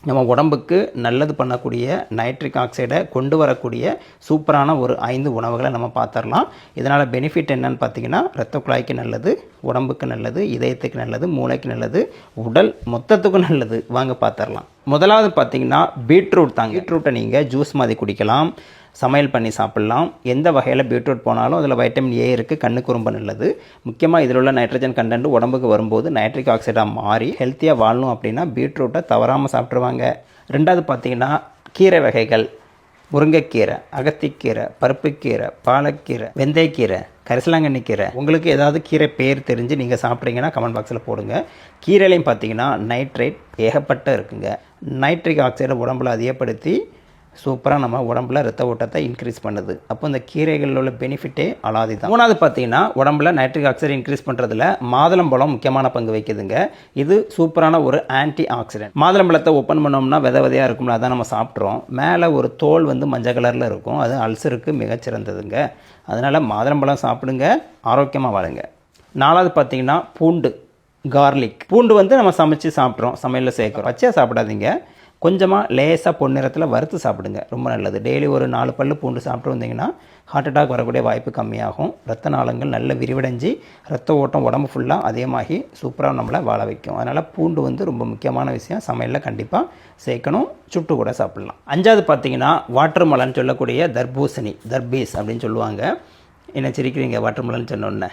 நம்ம உடம்புக்கு நல்லது பண்ணக்கூடிய நைட்ரிக் ஆக்சைடை கொண்டு வரக்கூடிய சூப்பரான ஒரு 5 உணவுகளை நம்ம பார்த்துடலாம். இதனால் பெனிஃபிட் என்னன்னு பார்த்தீங்கன்னா, இரத்த குழாய்க்கு நல்லது, உடம்புக்கு நல்லது, இதயத்துக்கு நல்லது, மூளைக்கு நல்லது, உடல் மொத்தத்துக்கும் நல்லது. வாங்க பார்த்துடலாம். முதலாவது பார்த்தீங்கன்னா பீட்ரூட் தாங்க. பீட்ரூட்டை நீங்கள் ஜூஸ் மாதிரி குடிக்கலாம், சமையல் பண்ணி சாப்பிட்லாம். எந்த வகையில் பீட்ரூட் போனாலும் அதில் வைட்டமின் ஏ இருக்குது, கண்ணுக்கு ரொம்ப நல்லது. முக்கியமாக இதில் உள்ள நைட்ரஜன் கண்டென்ட் உடம்புக்கு வரும்போது நைட்ரிக் ஆக்சைடாக மாறி ஹெல்த்தியாக வாழணும் அப்படின்னா பீட்ரூட்டை தவறாமல் சாப்பிட்ருவாங்க. ரெண்டாவது பார்த்தீங்கன்னா கீரை வகைகள், முருங்கைக்கீரை, அகத்திக்கீரை, பருப்புக்கீரை, பாலக்கீரை, வெந்தயக்கீரை, கரிசலாங்கண்ணி கீரை. உங்களுக்கு ஏதாவது கீரை பேர் தெரிஞ்சு நீங்கள் சாப்பிட்றீங்கன்னா கமெண்ட் பாக்ஸில் போடுங்க. கீரையிலையும் பார்த்தீங்கன்னா நைட்ரேட் ஏகப்பட்ட இருக்குங்க. நைட்ரிக் ஆக்சைடை உடம்புல அதிகப்படுத்தி சூப்பராக நம்ம உடம்புல ரத்த ஓட்டத்தை இன்க்ரீஸ் பண்ணுது. அப்போ இந்த கீரைகளில் உள்ள பெனிஃபிட்டே அலாதி தான். மூணாவது பார்த்தீங்கன்னா உடம்புல நைட்ரிக் ஆக்சைடு இன்க்ரீஸ் பண்ணுறதுல மாதுளம்பழம் முக்கியமான பங்கு வைக்குதுங்க. இது சூப்பரான ஒரு ஆன்டி ஆக்சிடென்ட். மாதுளம்பழத்தை ஓப்பன் பண்ணோம்னா விதையாக இருக்கும்ல, அதான் நம்ம சாப்பிட்றோம். மேலே ஒரு தோல் மஞ்சள் கலரில் இருக்கும், அது அல்சருக்கு மிகச்சிறந்ததுங்க. அதனால் மாதுளம்பழம் சாப்பிடுங்க, ஆரோக்கியமாக வாழுங்க. நாலாவது பார்த்தீங்கன்னா பூண்டு, கார்லிக். பூண்டு நம்ம சமைச்சு சாப்பிட்றோம், சமையலில் சேர்க்குறோம். பச்சையாக சாப்பிடாதீங்க, கொஞ்சமாக லேசாக பொன்னிறத்தில் வறுத்து சாப்பிடுங்க, ரொம்ப நல்லது. டெய்லி ஒரு 4 பல்லு பூண்டு சாப்பிட்டு வந்தீங்கன்னா ஹார்ட் அட்டாக் வரக்கூடிய வாய்ப்பு கம்மியாகும். ரத்த நாளங்கள் நல்ல விரிவடைஞ்சு ரத்த ஓட்டம் உடம்பு ஃபுல்லாக அதிகமாகி சூப்பராக நம்மளை வாழ வைக்கும். அதனால் பூண்டு ரொம்ப முக்கியமான விஷயம், சமையலில் கண்டிப்பாக சேர்க்கணும், சுட்டு கூட சாப்பிட்லாம். அஞ்சாவது பார்த்தீங்கன்னா வாட்டர் மெலன் சொல்லக்கூடிய தர்பூசணி, தர்பீஸ் அப்படின்னு சொல்லுவாங்க. என்ன சிரிக்கிறீங்க வாட்டர் மெலன் சொன்னோன்னே?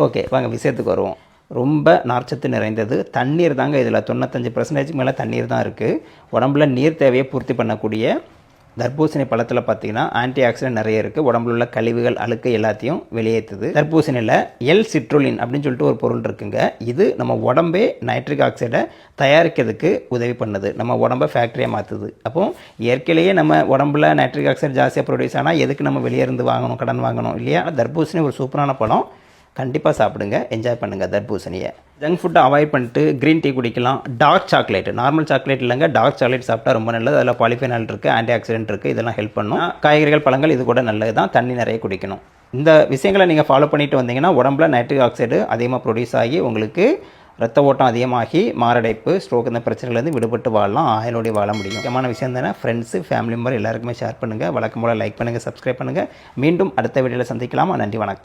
ஓகே, வாங்க விஷயத்துக்கு வருவோம். ரொம்ப நார்ச்சத்து நிறைந்தது. தண்ணீர் தாங்க இதில் 95% மேலே தண்ணீர் தான் இருக்குது. உடம்புல நீர் தேவையை பூர்த்தி பண்ணக்கூடிய தர்பூசணி பழத்தில் பார்த்தீங்கன்னா ஆன்டி ஆக்சிடென்ட் நிறைய இருக்குது. உடம்புல உள்ள கழிவுகள், அழுக்கு எல்லாத்தையும் வெளியேற்றுது. தர்பூசணியில் எல் சிட்ருலின் அப்படின்னு சொல்லிட்டு ஒரு பொருள் இருக்குங்க. இது நம்ம உடம்பே நைட்ரிக் ஆக்சைடை தயாரிக்கிறதுக்கு உதவி பண்ணுது, நம்ம உடம்பை ஃபேக்ட்ரியாக மாற்றுது. அப்போது இயற்கையிலேயே நம்ம உடம்புல நைட்ரிக் ஆக்சைடு ஜாஸ்தியாக ப்ரொடியூஸ் ஆனால் எதுக்கு நம்ம வெளியே இருந்து வாங்கணும், கடன் வாங்கணும் இல்லையா? தர்பூசணி ஒரு சூப்பரான பழம், கண்டிப்பாக சாப்பிடுங்க, என்ஜாய் பண்ணுங்கள் தர்பூசணியை. ஜங்க் ஃபுட்டை அவாய்ட் பண்ணிட்டு க்ரீன் டீ குடிக்கலாம். டார்க் சாக்லேட், நார்மல் சாக்லேட் இல்லைங்க, டார்க் சாக்லேட் சாப்பிட்டா ரொம்ப நல்லது. அதில் பாலிஃபெனால் இருக்குது, ஆன்டி ஆக்சிடென்ட் இருக்குது, இதெல்லாம் ஹெல்ப் பண்ணும். காய்கறிகள், பழங்கள் இது கூட நல்லது தான். தண்ணி நிறைய குடிக்கணும். இந்த விஷயங்களை நீங்கள் ஃபாலோ பண்ணிட்டு வந்தீங்கன்னா உடம்புல நைட்ரிக் ஆக்சைடு அதிகமாக ப்ரொடியூஸ் ஆகி உங்களுக்கு ரத்த ஓட்டம் அதிகமாகி மாரடைப்பு, ஸ்ட்ரோக் இந்த பிரச்சனைலேருந்து விடுபட்டு வாழலாம், ஆயுளோடி வாழ முடியும். முக்கியமான விஷயம் தானே. ஃப்ரெண்ட்ஸு, ஃபேமிலி மெம்பர் எல்லாருக்குமே ஷேர் பண்ணுங்கள். வழக்கம் போல் லைக் பண்ணுங்கள், சப்ஸ்கிரைப் பண்ணுங்கள். மீண்டும் அடுத்த வீடியோவில் சந்திக்கலாம். நன்றி, வணக்கம்.